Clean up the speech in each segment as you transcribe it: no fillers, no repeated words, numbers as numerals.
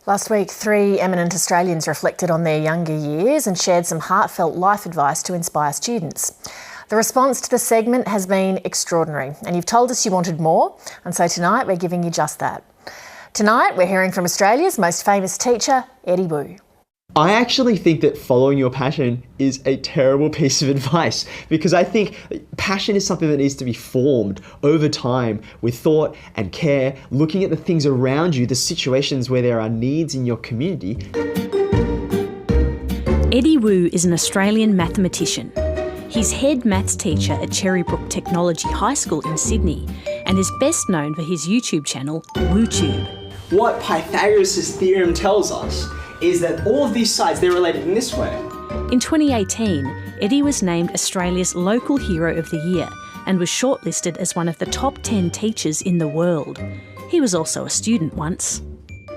Last week, 3 eminent Australians reflected on their younger years and shared some heartfelt life advice to inspire students. The response to the segment has been extraordinary, and you've told us you wanted more, and so tonight we're giving you just that. Tonight we're hearing from Australia's most famous teacher, Eddie Wu. I actually think that following your passion is a terrible piece of advice, because I think passion is something that needs to be formed over time with thought and care, looking at the things around you, the situations where there are needs in your community. Eddie Wu is an Australian mathematician. He's head maths teacher at Cherrybrook Technology High School in Sydney and is best known for his YouTube channel, WuTube. What Pythagoras' theorem tells us is that all of these sides, they're related in this way. In 2018, Eddie was named Australia's Local Hero of the Year and was shortlisted as one of the top 10 teachers in the world. He was also a student once.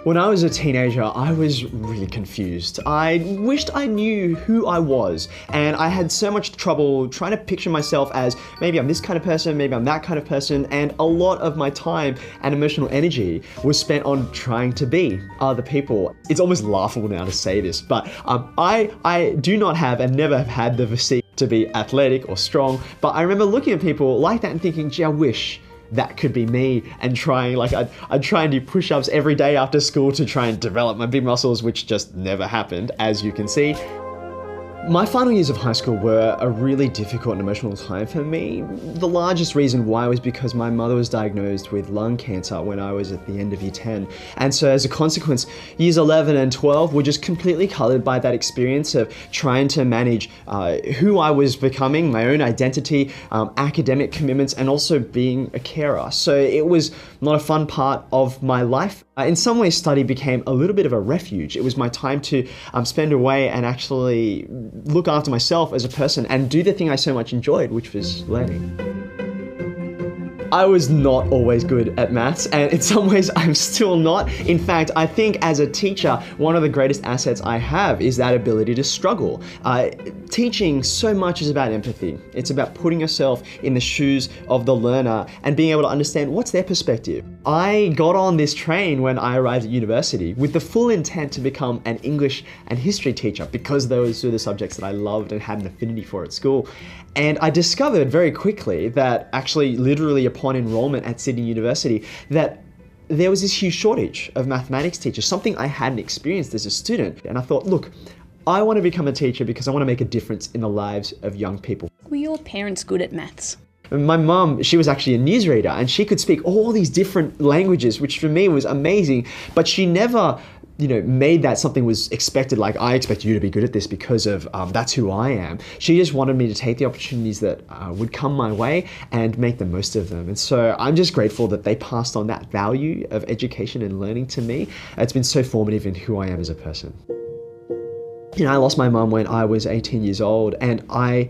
When I was a teenager, I was really confused. I wished I knew who I was, and I had so much trouble trying to picture myself as maybe I'm this kind of person, maybe I'm that kind of person, and a lot of my time and emotional energy was spent on trying to be other people. It's almost laughable now to say this, but I do not have and never have had the physique to be athletic or strong, but I remember looking at people like that and thinking, gee, I wish that could be me, and trying, I'd try and do push-ups every day after school to try and develop my big muscles, which just never happened, as you can see. My final years of high school were a really difficult and emotional time for me. The largest reason why was because my mother was diagnosed with lung cancer when I was at the end of year 10. And so as a consequence, years 11 and 12 were just completely coloured by that experience of trying to manage who I was becoming, my own identity, academic commitments, and also being a carer. So it was not a fun part of my life. In some ways, study became a little bit of a refuge. It was my time to spend away and actually look after myself as a person and do the thing I so much enjoyed, which was learning. I was not always good at maths, and in some ways I'm still not. In fact, I think as a teacher, one of the greatest assets I have is that ability to struggle. Teaching so much is about empathy. It's about putting yourself in the shoes of the learner and being able to understand what's their perspective. I got on this train when I arrived at university with the full intent to become an English and history teacher, because those were the subjects that I loved and had an affinity for at school. And I discovered very quickly that actually literally upon enrollment at Sydney University that there was this huge shortage of mathematics teachers, something I hadn't experienced as a student. And I thought, look, I want to become a teacher because I want to make a difference in the lives of young people. Were your parents good at maths? My mum, she was actually a newsreader, and she could speak all these different languages, which for me was amazing, but she never made that something was expected, like I expect you to be good at this because of that's who I am. She just wanted me to take the opportunities that would come my way and make the most of them. And so I'm just grateful that they passed on that value of education and learning to me. It's been so formative in who I am as a person. I lost my mum when I was 18 years old, and I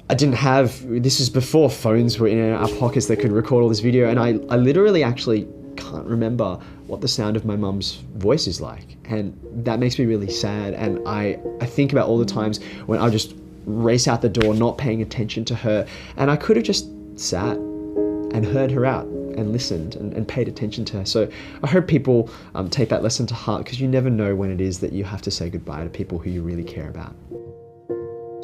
didn't have, this is before phones were in our pockets that could record all this video, and I literally actually can't remember what the sound of my mum's voice is like, and that makes me really sad. And I think about all the times when I just race out the door not paying attention to her, and I could have just sat and heard her out and listened and paid attention to her. So I hope people take that lesson to heart, because you never know when it is that you have to say goodbye to people who you really care about.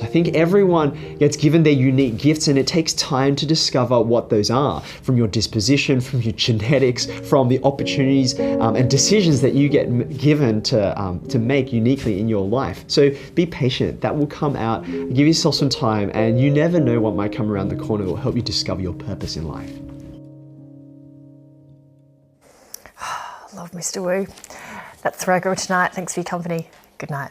I think everyone gets given their unique gifts, and it takes time to discover what those are, from your disposition, from your genetics, from the opportunities and decisions that you get given to make uniquely in your life. So be patient, that will come out. Give yourself some time, and you never know what might come around the corner that will help you discover your purpose in life. Love Mr. Wu. That's the program tonight. Thanks for your company. Good night.